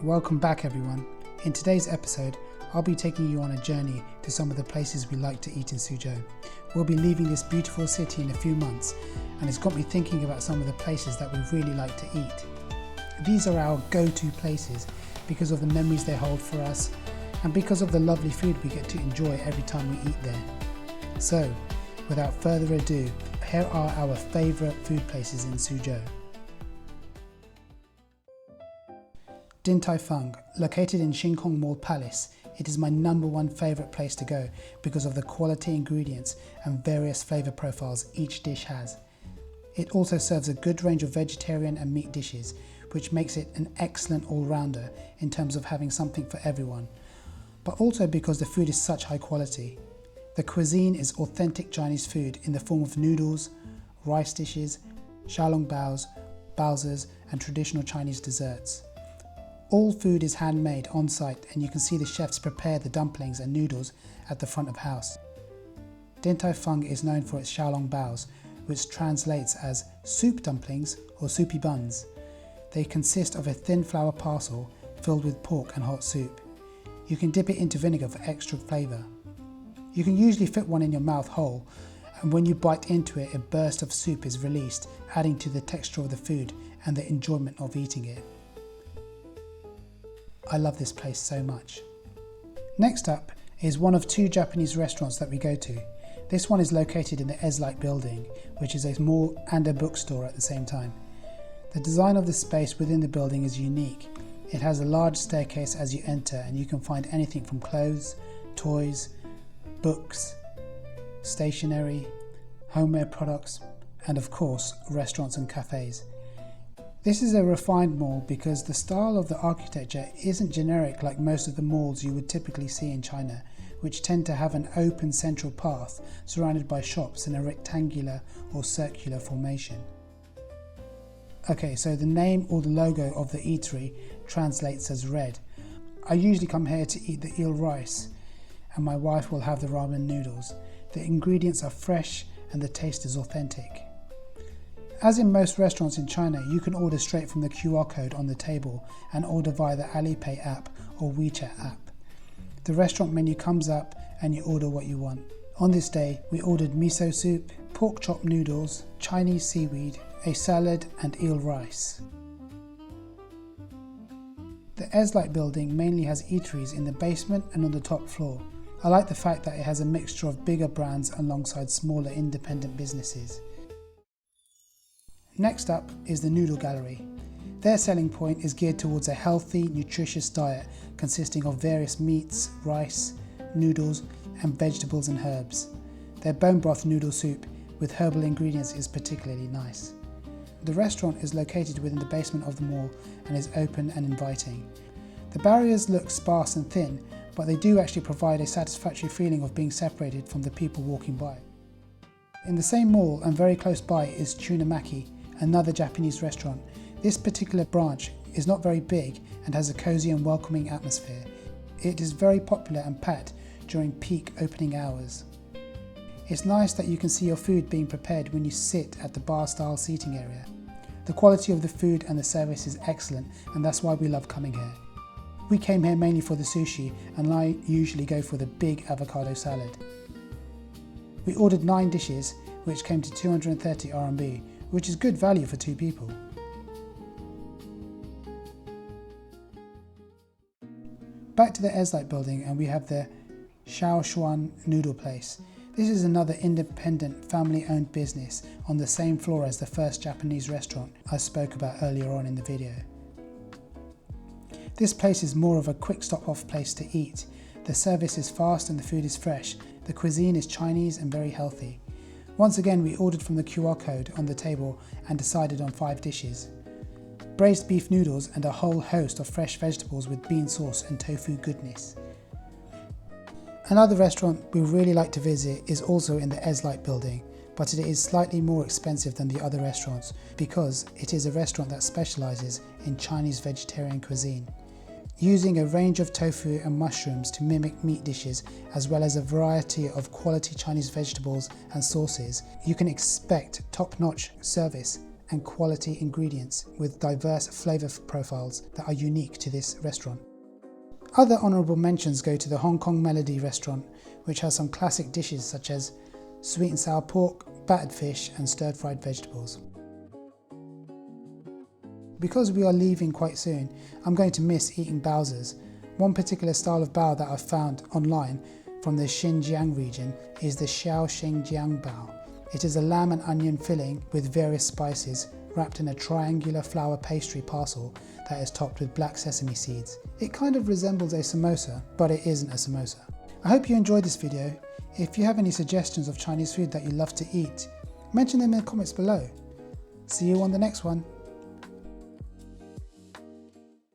Welcome back everyone. In today's episode, I'll be taking you on a journey to some of the places we like to eat in Suzhou. We'll be leaving this beautiful city in a few months, and it's got me thinking about some of the places that we really like to eat. These are our go-to places because of the memories they hold for us and because of the lovely food we get to enjoy every time we eat there. So, without further ado, here are our favourite food places in Suzhou. Tai Fung, located in Xingjiang Mall Palace, it is my number one favourite place to go because of the quality ingredients and various flavour profiles each dish has. It also serves a good range of vegetarian and meat dishes, which makes it an excellent all-rounder in terms of having something for everyone, but also because the food is such high quality. The cuisine is authentic Chinese food in the form of noodles, rice dishes, xiaolongbao, baozas and traditional Chinese desserts. All food is handmade on site and you can see the chefs prepare the dumplings and noodles at the front of house. Tai Fung is known for its xiaolongbao, which translates as soup dumplings or soupy buns. They consist of a thin flour parcel filled with pork and hot soup. You can dip it into vinegar for extra flavour. You can usually fit one in your mouth whole, and when you bite into it, a burst of soup is released, adding to the texture of the food and the enjoyment of eating it. I love this place so much. Next up is one of two Japanese restaurants that we go to. This one is located in the Eslite building, which is a mall and a bookstore at the same time. The design of the space within the building is unique. It has a large staircase as you enter and you can find anything from clothes, toys, books, stationery, homeware products, and of course, restaurants and cafes. This is a refined mall because the style of the architecture isn't generic like most of the malls you would typically see in China, which tend to have an open central path surrounded by shops in a rectangular or circular formation. Okay, so the name or the logo of the eatery translates as red. I usually come here to eat the eel rice, and my wife will have the ramen noodles. The ingredients are fresh and the taste is authentic. As in most restaurants in China, you can order straight from the QR code on the table and order via the Alipay app or WeChat app. The restaurant menu comes up and you order what you want. On this day, we ordered miso soup, pork chop noodles, Chinese seaweed, a salad and eel rice. The Eslite building mainly has eateries in the basement and on the top floor. I like the fact that it has a mixture of bigger brands alongside smaller independent businesses. Next up is the Noodle Gallery. Their selling point is geared towards a healthy, nutritious diet consisting of various meats, rice, noodles and vegetables and herbs. Their bone broth noodle soup with herbal ingredients is particularly nice. The restaurant is located within the basement of the mall and is open and inviting. The barriers look sparse and thin, but they do actually provide a satisfactory feeling of being separated from the people walking by. In the same mall and very close by is Tuna Maki, another Japanese restaurant. This particular branch is not very big and has a cozy and welcoming atmosphere. It is very popular and packed during peak opening hours. It's nice that you can see your food being prepared when you sit at the bar-style seating area. The quality of the food and the service is excellent, and that's why we love coming here. We came here mainly for the sushi, and I usually go for the big avocado salad. We ordered 9 dishes, which came to 230 RMB, which is good value for 2 people. Back to the Eslite building and we have the Shaoxuan noodle place. This is another independent family-owned business on the same floor as the first Japanese restaurant I spoke about earlier on in the video. This place is more of a quick stop-off place to eat. The service is fast and the food is fresh. The cuisine is Chinese and very healthy. Once again, we ordered from the QR code on the table and decided on 5 dishes. Braised beef noodles and a whole host of fresh vegetables with bean sauce and tofu goodness. Another restaurant we really like to visit is also in the Eslite building, but it is slightly more expensive than the other restaurants because it is a restaurant that specialises in Chinese vegetarian cuisine. Using a range of tofu and mushrooms to mimic meat dishes, as well as a variety of quality Chinese vegetables and sauces, you can expect top-notch service and quality ingredients with diverse flavour profiles that are unique to this restaurant. Other honourable mentions go to the Hong Kong Melodie restaurant, which has some classic dishes such as sweet and sour pork, battered fish and stir-fried vegetables. Because we are leaving quite soon, I'm going to miss eating baozas. One particular style of bao that I've found online from the Xinjiang region is the Xingjiang Bao. It is a lamb and onion filling with various spices wrapped in a triangular flour pastry parcel that is topped with black sesame seeds. It kind of resembles a samosa, but it isn't a samosa. I hope you enjoyed this video. If you have any suggestions of Chinese food that you love to eat, mention them in the comments below. See you on the next one.